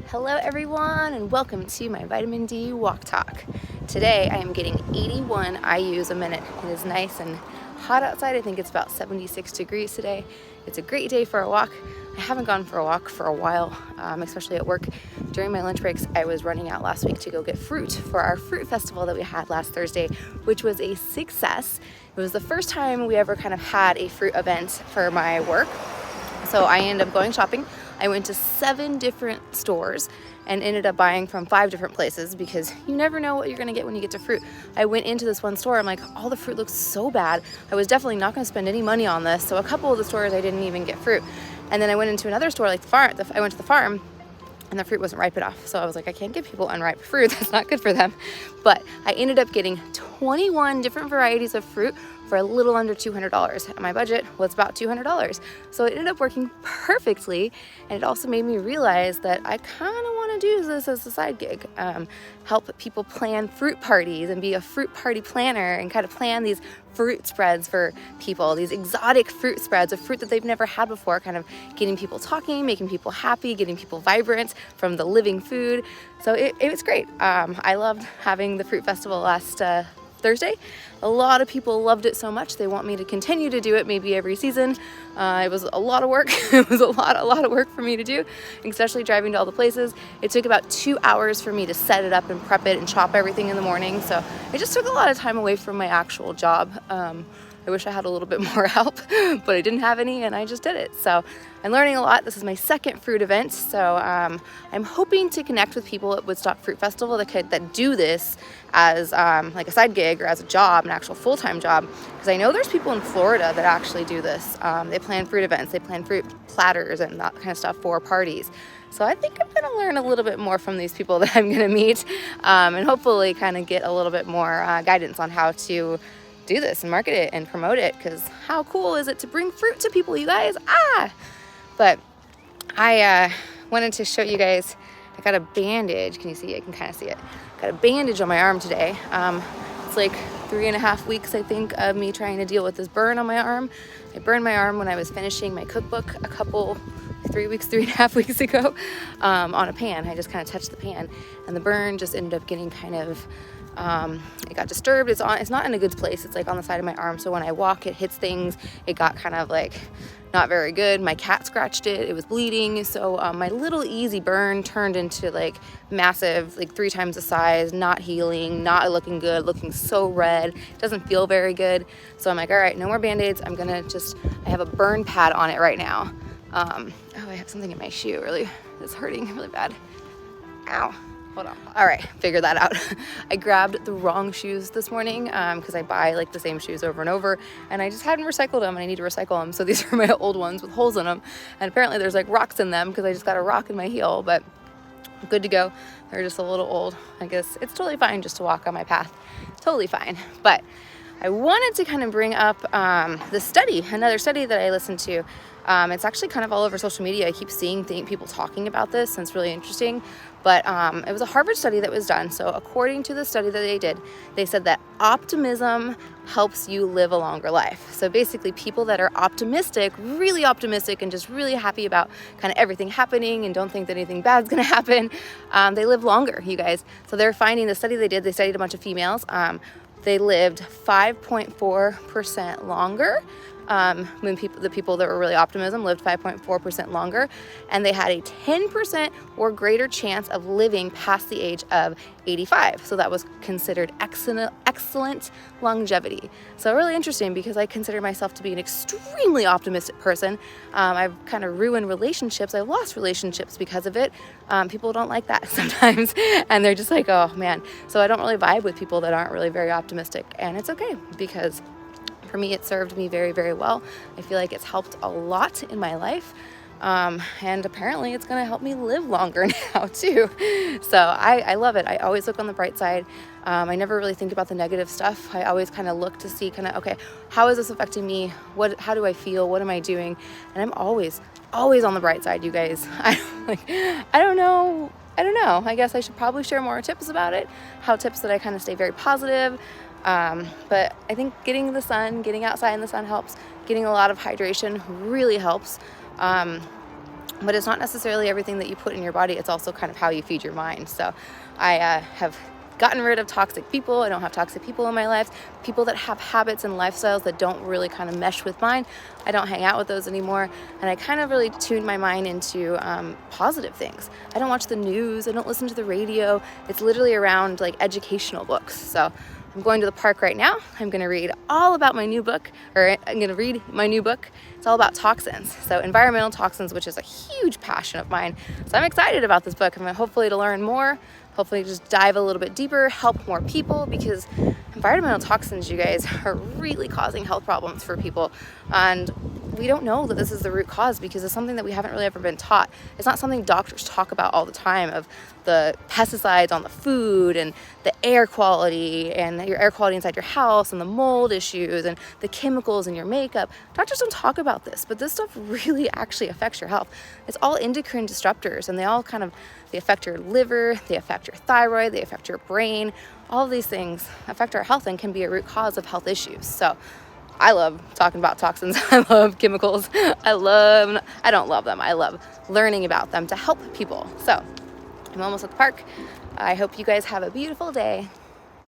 Hello everyone and welcome to my vitamin D walk talk. Today I am getting 81 IUs a minute. It is nice and hot outside. I think it's about 76 degrees today. It's a great day for a walk. I haven't gone for a walk for a while, especially at work. During my lunch breaks, I was running out last week to go get fruit for our fruit festival that we had last Thursday, which was a success. It was the first time we ever kind of had a fruit event for my work. So I ended up going shopping. I went to 7 different stores and ended up buying from 5 different places because you never know what you're gonna get when you get to fruit. I went into this one store, I'm like, all the fruit looks so bad. I was definitely not gonna spend any money on this. So a couple of the stores I didn't even get fruit. And then I went into another store, like the farm, I went to the farm and the fruit wasn't ripe enough. So I was like, I can't give people unripe fruit. That's not good for them. But I ended up getting 21 different varieties of fruit for a little under $200. And my budget was about $200. So it ended up working perfectly. And it also made me realize that I kind of want to do this as a side gig. Help people plan fruit parties and be a fruit party planner and kind of plan these fruit spreads for people, these exotic fruit spreads of fruit that they've never had before, kind of getting people talking, making people happy, getting people vibrant from the living food. So it was great. I loved having the fruit festival last Thursday. A lot of people loved it so much they want me to continue to do it maybe every season. It was a lot of work. It was a lot of work for me to do, especially driving to all the places. It took about 2 hours for me to set it up and prep it and chop everything in the morning. So it just took a lot of time away from my actual job. I wish I had a little bit more help, but I didn't have any and I just did it. So I'm learning a lot. This is my second fruit event. So I'm hoping to connect with people at Woodstock Fruit Festival that do this as like a side gig or as a job, an actual full-time job. Because I know there's people in Florida that actually do this. They plan fruit events, they plan fruit platters and that kind of stuff for parties. So I think I'm gonna learn a little bit more from these people that I'm gonna meet and hopefully kind of get a little bit more guidance on how to do this and market it and promote it, because how cool is it to bring fruit to people, you guys? But I wanted to show you guys, I got a bandage. Can you see it? I can kind of see it. Got a bandage on my arm today. It's like 3.5 weeks, I think, of me trying to deal with this burn on my arm. I burned my arm when I was finishing my cookbook 3.5 weeks ago on a pan. I just kind of touched the pan and the burn just ended up getting kind of it got disturbed. It's not in a good place. It's like on the side of my arm. So when I walk, it hits things. It got kind of like not very good. My cat scratched it. It was bleeding. So my little easy burn turned into like massive, like 3 times the size, not healing, not looking good, looking so red. It doesn't feel very good. So I'm like, all right, no more Band-Aids. I have a burn pad on it right now. I have something in my shoe. It's hurting really bad. Ow. Hold on. All right, figure that out. I grabbed the wrong shoes this morning because I buy like the same shoes over and over and I just hadn't recycled them and I need to recycle them. So these are my old ones with holes in them. And apparently there's like rocks in them because I just got a rock in my heel, but good to go. They're just a little old. I guess it's totally fine just to walk on my path. Totally fine. But I wanted to kind of bring up another study that I listened to. It's actually kind of all over social media. I keep seeing people talking about this and it's really interesting. But it was a Harvard study that was done. So according to the study that they did, they said that optimism helps you live a longer life. So basically people that are optimistic, really optimistic and just really happy about kind of everything happening and don't think that anything bad's gonna happen, they live longer, you guys. So they're finding the study they did, they studied a bunch of females. They lived 5.4% longer. The people that were really optimism lived 5.4% longer, and they had a 10% or greater chance of living past the age of 85. So that was considered excellent longevity. So really interesting because I consider myself to be an extremely optimistic person. I've kind of ruined relationships. I've lost relationships because of it. People don't like that sometimes, and they're just like, oh man. So I don't really vibe with people that aren't really very optimistic, and it's okay because for me, it served me very, very well. I feel like it's helped a lot in my life. And apparently it's going to help me live longer now too. So I love it. I always look on the bright side. I never really think about the negative stuff. I always kind of look to see okay, how is this affecting me? How do I feel? What am I doing? And I'm always on the bright side, you guys. I don't know. I guess I should probably share more tips about it. Tips that I kind of stay very positive. But I think getting outside in the sun helps. Getting a lot of hydration really helps. but it's not necessarily everything that you put in your body. It's also kind of how you feed your mind. So I have gotten rid of toxic people. I don't have toxic people in my life. People that have habits and lifestyles that don't really kind of mesh with mine, I don't hang out with those anymore. And I kind of really tune my mind into positive things. I don't watch the news. I don't listen to the radio. It's literally around like educational books. So I'm going to the park right now. I'm going to read all about my new book, or I'm going to read my new book. It's all about toxins. So environmental toxins, which is a huge passion of mine. So I'm excited about this book. I'm going to hopefully to learn more, hopefully just dive a little bit deeper, help more people, because environmental toxins, you guys, are really causing health problems for people. And we don't know that this is the root cause because it's something that we haven't really ever been taught. It's not something doctors talk about all the time, of the pesticides on the food and the air quality and your air quality inside your house and the mold issues and the chemicals in your makeup. Doctors don't talk about this, but this stuff really actually affects your health. It's all endocrine disruptors, and they affect your liver, they affect your thyroid, they affect your brain. All of these things affect our health and can be a root cause of health issues. So I love talking about toxins. I love chemicals. I don't love them. I love learning about them to help people. So I'm almost at the park. I hope you guys have a beautiful day.